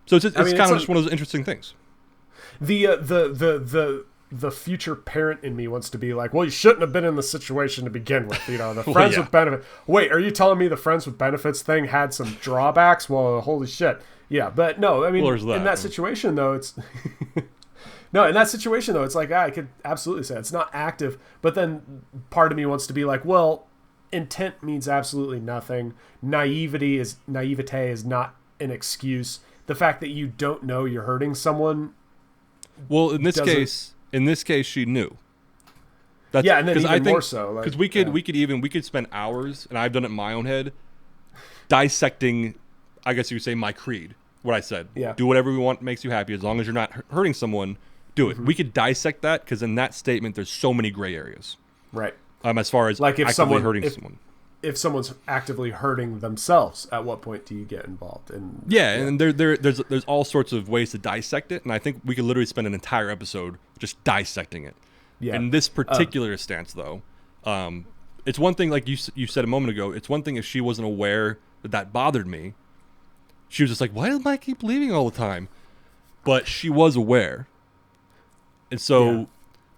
S1: So
S2: So it's kind of just one of those interesting things.
S1: The future parent in me wants to be like, well, you shouldn't have been in the situation to begin with. The friends with benefits. Wait, are you telling me the friends with benefits thing had some drawbacks? Well, holy shit. Yeah, but no, I mean, in that situation though, it's no, in that situation though, it's like I could absolutely say it's not active, but then part of me wants to be like, well, intent means absolutely nothing. Naivete is not an excuse. The fact that you don't know you're hurting someone.
S2: Well, in this case, she knew.
S1: And then even more so,
S2: because we could spend hours, and I've done it in my own head, dissecting. I guess you would say my creed. What I said.
S1: Yeah.
S2: Do whatever we want makes you happy, as long as you're not hurting someone. Do it. We could dissect that, because in that statement, there's so many gray areas.
S1: Right.
S2: As far as
S1: like if
S2: actively hurting someone.
S1: If someone's actively hurting themselves, at what point do you get involved? And
S2: and there's all sorts of ways to dissect it, and I think we could literally spend an entire episode just dissecting it. Yeah. In this particular stance, though, it's one thing, like you said a moment ago, it's one thing if she wasn't aware that bothered me. She was just like, why does Mike keep leaving all the time? But she was aware. And so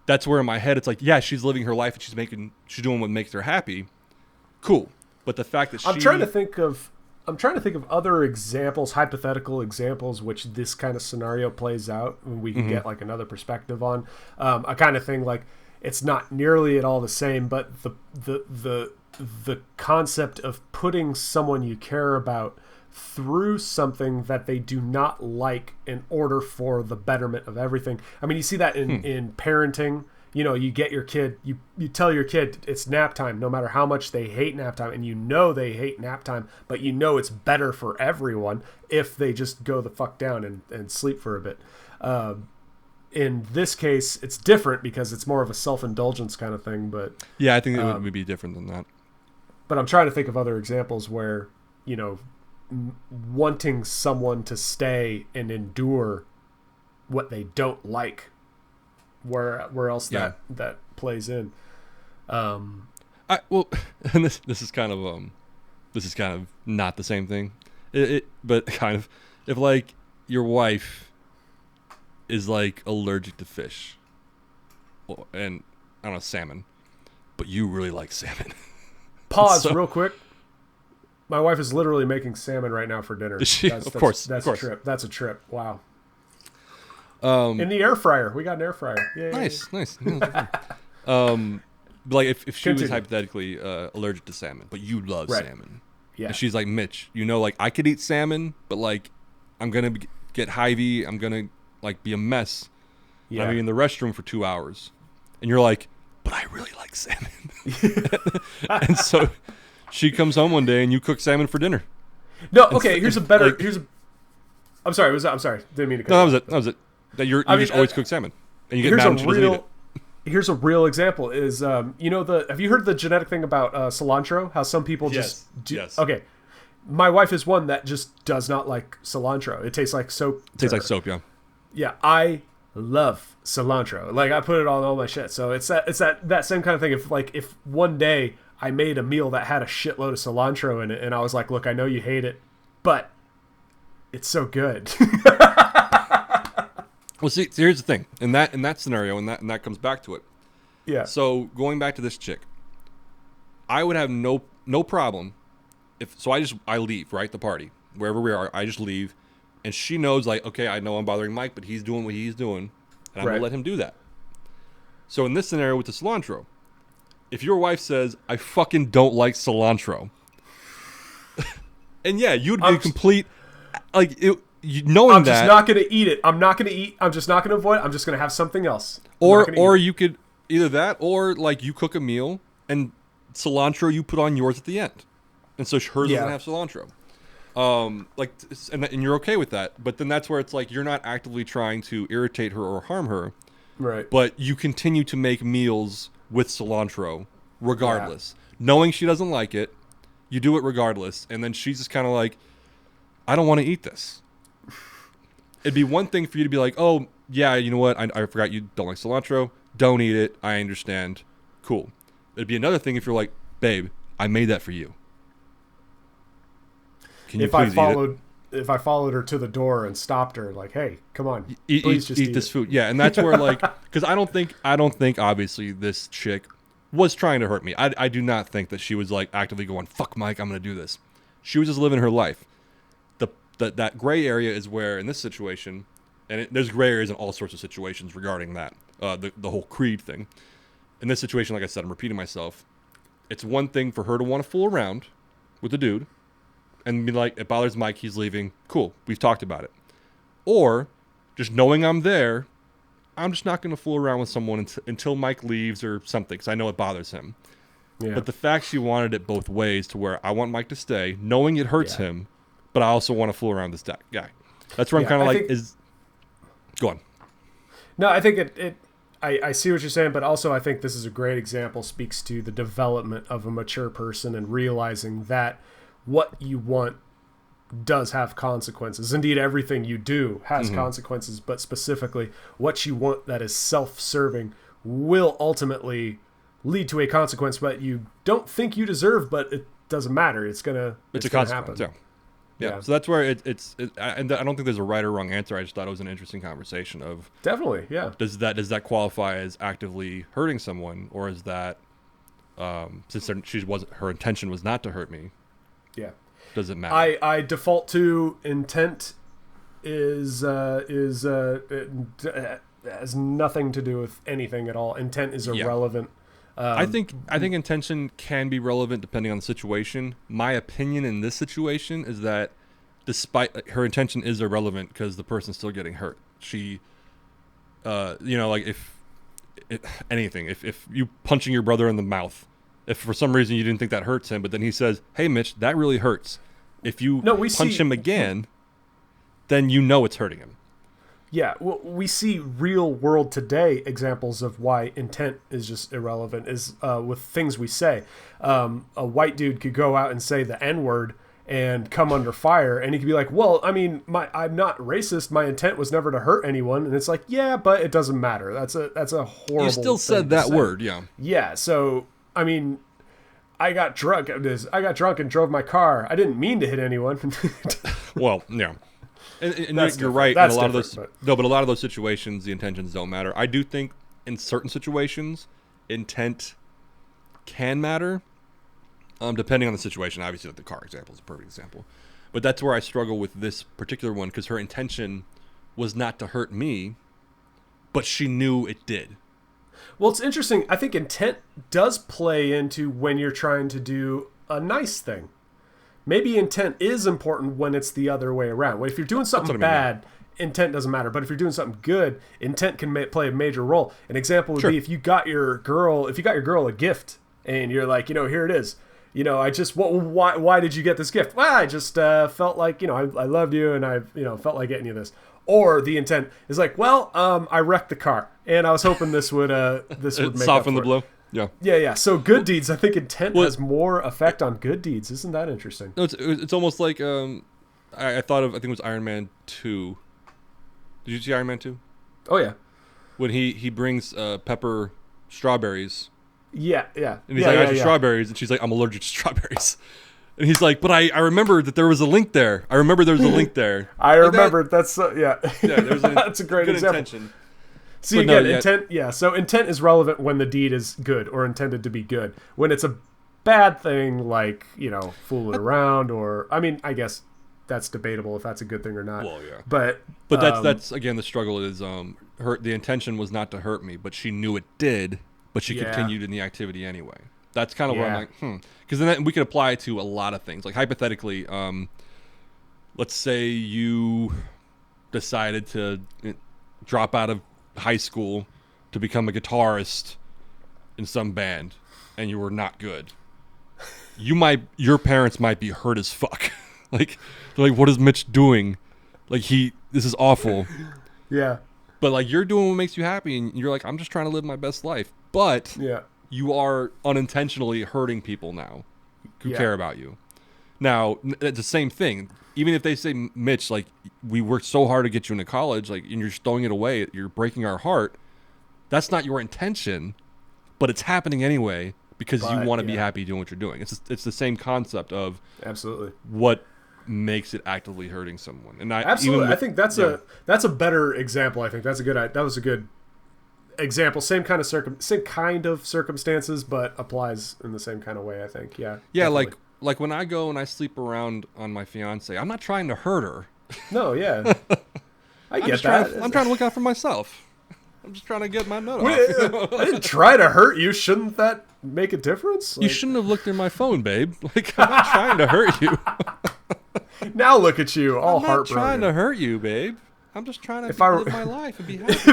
S2: that's where in my head, it's like, yeah, she's living her life and she's doing what makes her happy. Cool. But the fact that
S1: I'm trying to think of other examples, hypothetical examples, which this kind of scenario plays out, and we can get like another perspective on a kind of thing. Like, it's not nearly at all the same, but the concept of putting someone you care about through something that they do not like in order for the betterment of everything. I mean, you see that in parenting. You get your kid, you tell your kid it's nap time, no matter how much they hate nap time, and they hate nap time, but it's better for everyone if they just go the fuck down and sleep for a bit. In this case, it's different because it's more of a self-indulgence kind of thing, but...
S2: Yeah, I think it would be different than that.
S1: But I'm trying to think of other examples where, wanting someone to stay and endure what they don't like, where else that plays in.
S2: And this is kind of not the same thing. But kind of, if like your wife is like allergic to fish, and I don't know, salmon, but you really like salmon.
S1: Pause real quick. My wife is literally making salmon right now for dinner.
S2: Of course.
S1: A trip. That's a trip. Wow.
S2: In
S1: the air fryer. We got an air fryer. Yay.
S2: Nice. Like if she was hypothetically allergic to salmon, but you love salmon.
S1: Yeah.
S2: And she's like, Mitch, like I could eat salmon, but like I'm going to get Hy-Vee. I'm going to like be a mess. Yeah. I'm going to be in the restroom for 2 hours. And you're like, but I really like salmon. And so she comes home one day and you cook salmon for dinner.
S1: No, okay, I'm sorry, I'm sorry. Didn't mean to cut
S2: that was it. That you just always cook salmon. And you get mad when she doesn't eat it.
S1: here's a real example is, have you heard the genetic thing about cilantro? How some people just do.
S2: Yes.
S1: Okay. My wife is one that just does not like cilantro. It tastes like soap.
S2: Tastes like soap, yeah.
S1: Yeah, I love cilantro. Like, I put it on all my shit. So it's that same kind of thing. If one day I made a meal that had a shitload of cilantro in it, and I was like, look, I know you hate it, but it's so good.
S2: Well, see, here's the thing. In that scenario, and that comes back to it.
S1: Yeah.
S2: So going back to this chick, I would have no problem I leave, right, the party, wherever we are, I just leave, and she knows, like, okay, I know I'm bothering Mike, but he's doing what he's doing, and I'm gonna let him do that. So in this scenario with the cilantro, if your wife says, I fucking don't like cilantro, and yeah, you'd be complete, like, knowing
S1: I'm
S2: that.
S1: just not gonna eat it. I'm not gonna eat. I'm just not gonna avoid it. I'm just gonna have something else.
S2: Or you could either that, or like you cook a meal and cilantro you put on yours at the end. And so hers doesn't have cilantro. And you're okay with that. But then that's where it's like you're not actively trying to irritate her or harm her.
S1: Right.
S2: But you continue to make meals with cilantro regardless. Knowing she doesn't like it, you do it regardless. And then she's just kind of like, I don't want to eat this. It'd be one thing for you to be like, oh, yeah, you know what? I forgot you don't like cilantro. Don't eat it. I understand. Cool. It'd be another thing if you're like, babe, I made that for you.
S1: If I followed her to the door and stopped her, like, hey, come on,
S2: please just eat this food. Yeah, and that's where, like, because I don't think obviously this chick was trying to hurt me. I do not think that she was like actively going, fuck Mike, I'm gonna do this. She was just living her life. That gray area is where in this situation, and there's gray areas in all sorts of situations regarding that, the whole creed thing. In this situation, like I said, I'm repeating myself. It's one thing for her to want to fool around with the dude and be like, it bothers Mike, he's leaving. Cool, we've talked about it. Or just knowing I'm there, I'm just not going to fool around with someone until Mike leaves or something, because I know it bothers him. Yeah. But the fact she wanted it both ways, to where I want Mike to stay, knowing it hurts him, but I also want to fool around this guy. That's where I'm kind of like, go on.
S1: No, I think I see what you're saying, but also I think this is a great example, speaks to the development of a mature person and realizing that what you want does have consequences. Indeed, everything you do has consequences, but specifically what you want that is self-serving will ultimately lead to a consequence that you don't think you deserve, but it doesn't matter. It's a consequence,
S2: happen. Yeah. So that's where and I don't think there's a right or wrong answer. I just thought it was an interesting conversation of
S1: definitely, yeah.
S2: Does that qualify as actively hurting someone, or is that since her intention was not to hurt me?
S1: Yeah.
S2: Does it matter?
S1: I default to intent has nothing to do with anything at all. Intent is irrelevant.
S2: I think intention can be relevant depending on the situation. My opinion in this situation is that despite her intention is irrelevant because the person's still getting hurt. She, like if you punching your brother in the mouth, if for some reason you didn't think that hurts him, but then he says, "Hey, Mitch, that really hurts." If you punch him again, then you know it's hurting him.
S1: Yeah, well, we see real world today examples of why intent is just irrelevant is with things we say. A white dude could go out and say the N-word and come under fire, and he could be like, well, I mean, I'm not racist. My intent was never to hurt anyone. And it's like, yeah, but it doesn't matter. That's a horrible.
S2: You still said that word, yeah.
S1: Yeah, so, I mean, I got drunk and drove my car. I didn't mean to hit anyone.
S2: Well, yeah. And you're right.
S1: That's
S2: in a lot of those, but a lot of those situations, the intentions don't matter. I do think in certain situations, intent can matter, depending on the situation. Obviously, like the car example is a perfect example. But that's where I struggle with this particular one, because her intention was not to hurt me, but she knew it did.
S1: Well, it's interesting. I think intent does play into when you're trying to do a nice thing. Maybe intent is important when it's the other way around. If you're doing something bad, intent doesn't matter. But if you're doing something good, intent can play a major role. An example would be if you got your girl a gift and you're like, here it is. Why did you get this gift? Well, I just felt like, I loved you and I, felt like getting you this. Or the intent is like, well, I wrecked the car. and I was hoping this would make
S2: soften
S1: up
S2: the
S1: for it.
S2: blow. Yeah.
S1: Yeah. So good deeds, I think intent has more effect on good deeds. Isn't that interesting?
S2: No, it's almost like I thought of, I think it was Iron Man 2. Did you see Iron Man 2?
S1: Oh yeah.
S2: When he brings Pepper strawberries.
S1: Yeah.
S2: And he's like, I have strawberries, and she's like, I'm allergic to strawberries. And he's like, but I remembered that there was a link there. I remember there was a link there.
S1: I remembered. That's
S2: Yeah,
S1: that's a great
S2: good
S1: example.
S2: Intention.
S1: See, again, intent. Yeah, so intent is relevant when the deed is good or intended to be good. When it's a bad thing, like fooling around, or I guess that's debatable if that's a good thing or not.
S2: Well, yeah.
S1: But
S2: that's again the struggle is the intention was not to hurt me, but she knew it did, but she continued in the activity anyway. That's kind of where I'm like, because then we could apply it to a lot of things. Like hypothetically, let's say you decided to drop out of high school to become a guitarist in some band, and you were not good. Your parents might be hurt as fuck. Like they're like, what is Mitch doing? Like this is awful.
S1: Yeah.
S2: But like you're doing what makes you happy, and you're like, I'm just trying to live my best life. But you are unintentionally hurting people now who care about you. Now it's the same thing. Even if they say, Mitch, like, we worked so hard to get you into college, like, and you're throwing it away, you're breaking our heart. That's not your intention, but it's happening anyway because you want to be happy doing what you're doing. It's the same concept of
S1: absolutely
S2: what makes it actively hurting someone. And
S1: absolutely, I think that's a better example. I think that was a good example. Same kind of circumstances, but applies in the same kind of way. I think. Yeah.
S2: Yeah, definitely. Like when I go and I sleep around on my fiance, I'm not trying to hurt her.
S1: No, yeah. I get that.
S2: I'm trying to look out for myself. I'm just trying to get my nut off.
S1: I didn't try to hurt you. Shouldn't that make a difference?
S2: You shouldn't have looked at my phone, babe. Like, I'm not trying to hurt you.
S1: Now look at you, all heartbroken.
S2: I'm not trying to hurt you, babe. I'm just trying to live my life and be happy.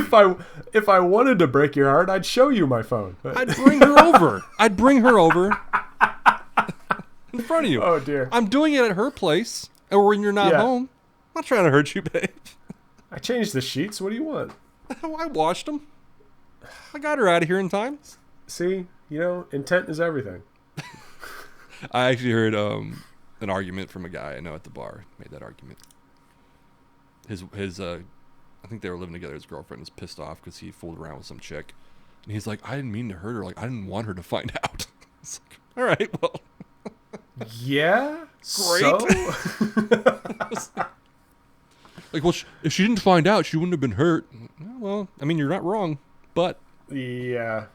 S1: If I wanted to break your heart, I'd show you my phone.
S2: I'd bring her over. In front of you.
S1: Oh dear.
S2: I'm doing it at her place, or when you're not home. I'm not trying to hurt you, babe.
S1: I changed the sheets. What do you want?
S2: I washed them. I got her out of here in time.
S1: See, intent is everything.
S2: I actually heard an argument from a guy I know at the bar. Made that argument. His I think they were living together. His girlfriend was pissed off because he fooled around with some chick, and he's like, I didn't mean to hurt her. Like, I didn't want her to find out. It's like, all right, well.
S1: Yeah.
S2: Great.
S1: So?
S2: Like, well, if she didn't find out, she wouldn't have been hurt. Well, I mean, you're not wrong, but
S1: yeah.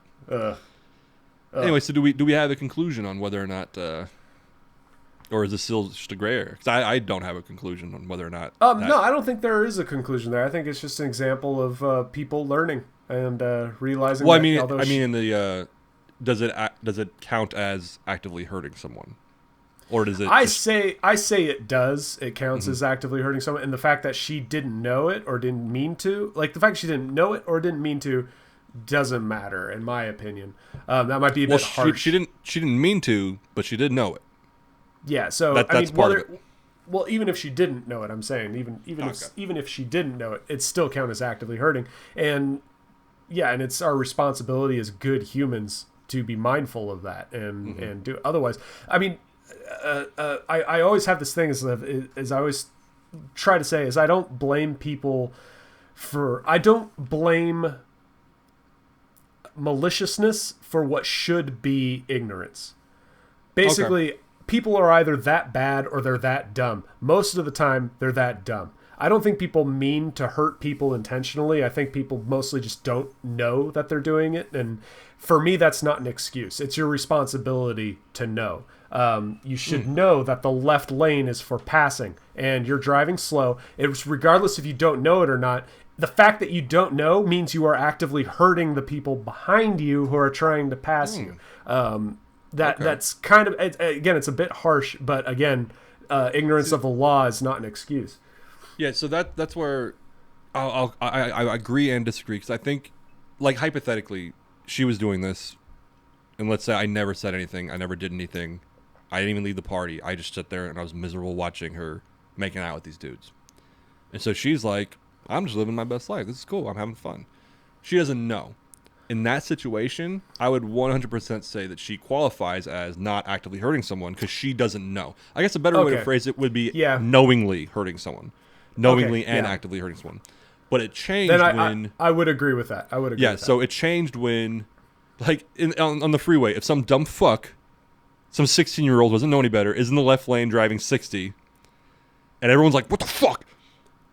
S2: Anyway, so do we have a conclusion on whether or not, or is this still just a gray area? Because I don't have a conclusion on whether or not.
S1: No, I don't think there is a conclusion there. I think it's just an example of people learning and realizing.
S2: Well, I mean, in the does it count as actively hurting someone? Or does it?
S1: I say it does. It counts as actively hurting someone, and the fact that she didn't know it or didn't mean to, like the fact she didn't know it or didn't mean to, doesn't matter in my opinion. That might be a bit harsh.
S2: She didn't mean to, but she did know it.
S1: Yeah. So
S2: that's part of it.
S1: Well, even if she didn't know it, I'm saying even if she didn't know it, it still counts as actively hurting, and and it's our responsibility as good humans to be mindful of that and do otherwise. I mean. I always have this thing as I always try to say is I don't blame people I don't blame maliciousness for what should be ignorance. Basically, people are either that bad or they're that dumb. Most of the time, they're that dumb. I don't think people mean to hurt people intentionally. I think people mostly just don't know that they're doing it. And for me, that's not an excuse. It's your responsibility to know. You should know that the left lane is for passing and you're driving slow. It's regardless if you don't know it or not. The fact that you don't know means you are actively hurting the people behind you who are trying to pass you. That's kind of, again, it's a bit harsh, but again, ignorance of the law is not an excuse.
S2: Yeah, so that's where I agree and disagree, because I think, like, hypothetically, she was doing this, and let's say I never said anything, I never did anything, I didn't even leave the party, I just sat there and I was miserable watching her making out with these dudes. And so she's like, I'm just living my best life, this is cool, I'm having fun. She doesn't know. In that situation, I would 100% say that she qualifies as not actively hurting someone because she doesn't know. I guess a better way to phrase it would be knowingly hurting someone. Knowingly and actively hurting someone. But it changed when...
S1: I would agree with that. I would agree with that.
S2: So it changed when, like, on the freeway, if some dumb fuck, some 16-year-old doesn't know any better, is in the left lane driving 60, and everyone's like, what the fuck?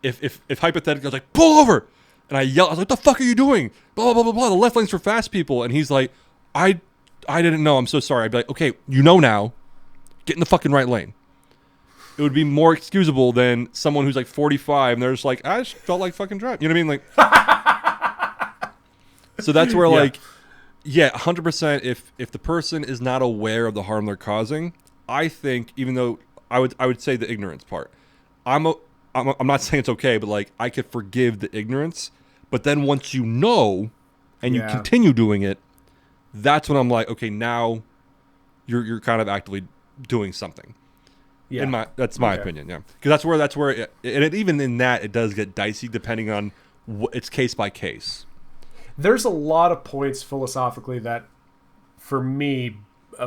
S2: If hypothetically, I was like, pull over! And I yell, I was like, what the fuck are you doing? Blah, blah, blah, blah. The left lane's for fast people. And he's like, I didn't know. I'm so sorry. I'd be like, okay, you know now. Get in the fucking right lane. It would be more excusable than someone who's like 45 and they're just like, I just felt like fucking driving. You know what I mean? Like, so that's where 100%. If the person is not aware of the harm they're causing, I think, even though I would say the ignorance part, I'm not saying it's okay, but like I could forgive the ignorance. But then once you know and you continue doing it, that's when I'm like, okay, now you're kind of actively doing something. Yeah, that's my opinion. Yeah, because that's where even in that it does get dicey depending on it's case by case.
S1: There's a lot of points philosophically that, for me,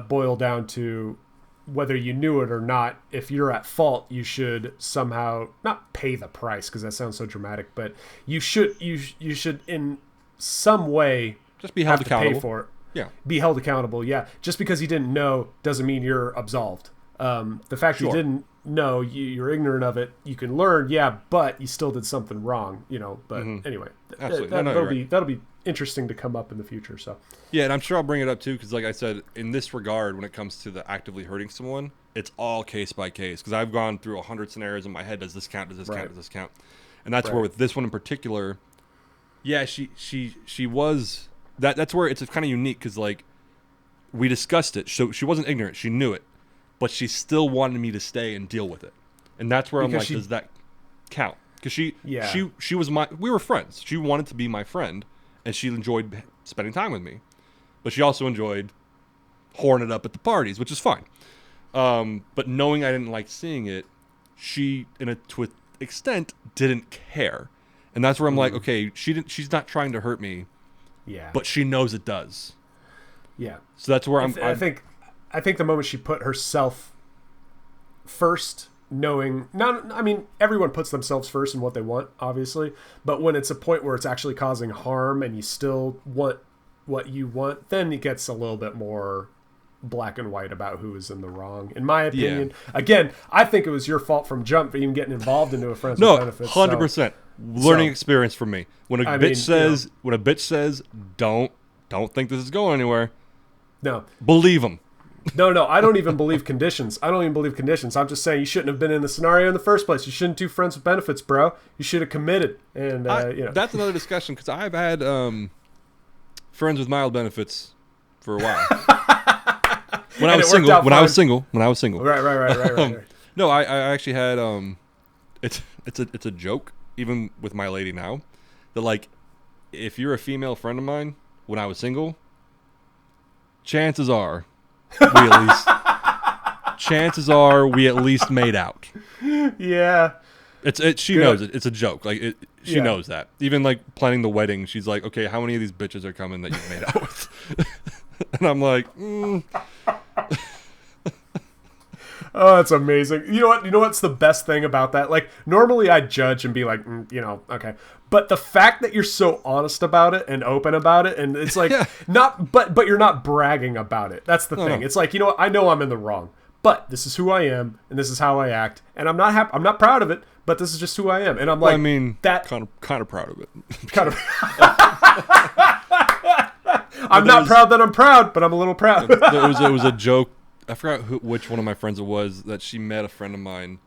S1: boil down to whether you knew it or not. If you're at fault, you should somehow not pay the price, because that sounds so dramatic, but you should in some way
S2: just be held accountable.
S1: Pay for it.
S2: Yeah,
S1: be held accountable. Yeah, just because you didn't know doesn't mean you're absolved. The fact you didn't know, you're ignorant of it, you can learn, but you still did something wrong, But anyway, that'll be interesting to come up in the future. So
S2: and I'm sure I'll bring it up too, because like I said, in this regard, when it comes to the actively hurting someone, it's all case by case. Because I've gone through 100 scenarios in my head. Does this count? Does this count? Does this count? And that's where with this one in particular, she was that's where it's kind of unique, because like we discussed it. So she wasn't ignorant. She knew it. But she still wanted me to stay and deal with it. And that's where I'm like, does that count? Because she was we were friends. She wanted to be my friend, and she enjoyed spending time with me. But she also enjoyed whoring it up at the parties, which is fine. But knowing I didn't like seeing it, she, to an extent, didn't care. And that's where I'm like, okay, she's not trying to hurt me, but she knows it does.
S1: Yeah.
S2: So that's where
S1: I think the moment she put herself first, everyone puts themselves first in what they want, obviously, but when it's a point where it's actually causing harm and you still want what you want, then it gets a little bit more black and white about who is in the wrong, in my opinion. Again, I think it was your fault from jump for even getting involved into a friends with benefits.
S2: 100%. Learning experience for me. When a bitch says, don't think this is going anywhere,
S1: no,
S2: believe them.
S1: No, I don't even believe conditions. I'm just saying you shouldn't have been in the scenario in the first place. You shouldn't do friends with benefits, bro. You should have committed. And
S2: that's another discussion, because I've had friends with mild benefits for a while. When I was single.
S1: Right.
S2: No, I actually had it's a joke even with my lady now, that like if you're a female friend of mine when I was single, chances are we at least made out.
S1: Yeah.
S2: She knows it. It's a joke. Like she knows that. Even like planning the wedding, she's like, okay, how many of these bitches are coming that you've made out with? And I'm like,
S1: Oh, that's amazing. You know what's the best thing about that? Like, normally I'd judge and be like, okay. But the fact that you're so honest about it and open about it, and it's like, but you're not bragging about it. That's the thing. No. It's like, I know I'm in the wrong, but this is who I am, and this is how I act, and I'm not I'm not proud of it, but this is just who I am. And I'm like, that
S2: kind of proud of it.
S1: Kind of. I'm not proud that I'm proud, but I'm a little proud.
S2: It was a joke. I forgot which one of my friends it was, that she met a friend of mine,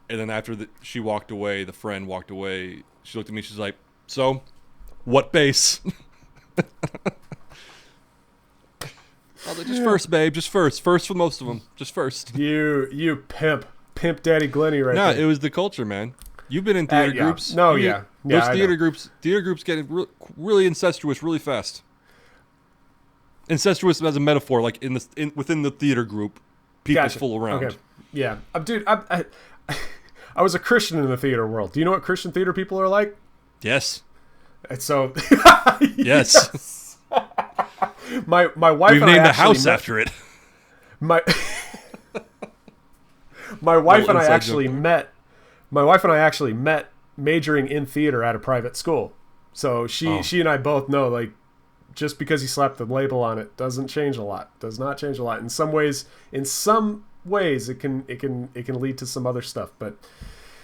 S2: and then after she walked away, the friend walked away, she looked at me, she's like, so, what base? I was like, just first, babe, just first. First for most of them, just first.
S1: You pimp daddy Glenny right there.
S2: No, it was the culture, man. You've been in theater groups.
S1: No, yeah.
S2: Those theater groups get really incestuous really fast. Incestuous as a metaphor, like within the theater group, people fool around.
S1: Okay. Yeah, dude, I was a Christian in the theater world. Do you know what Christian theater people are like?
S2: Yes.
S1: And so
S2: Yes.
S1: my wife
S2: We've
S1: and I
S2: named the
S1: actually
S2: house
S1: met-
S2: after it.
S1: my my wife
S2: Little
S1: and I
S2: inside
S1: actually
S2: joke there.
S1: met. My wife and I actually met majoring in theater at a private school. So she and I both know, like, just because you slap the label on it doesn't change a lot. Does not change a lot. In some ways it can lead to some other stuff, but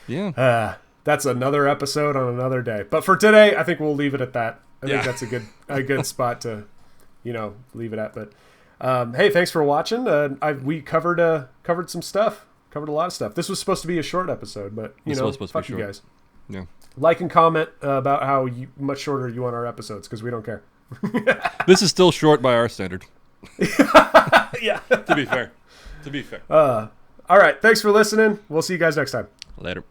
S2: Yeah.
S1: that's another episode on another day. But for today, I think we'll leave it at that. I think
S2: Yeah.
S1: that's a good spot to, leave it at. But hey, thanks for watching. We covered some stuff. Covered a lot of stuff. This was supposed to be a short episode, but
S2: This was supposed to be
S1: fuck you
S2: short.
S1: guys.
S2: Yeah.
S1: Like and comment about how much shorter you want our episodes, because we don't care.
S2: This is still short by our standard.
S1: Yeah.
S2: To be fair.
S1: All right. Thanks for listening. We'll see you guys next time.
S2: Later.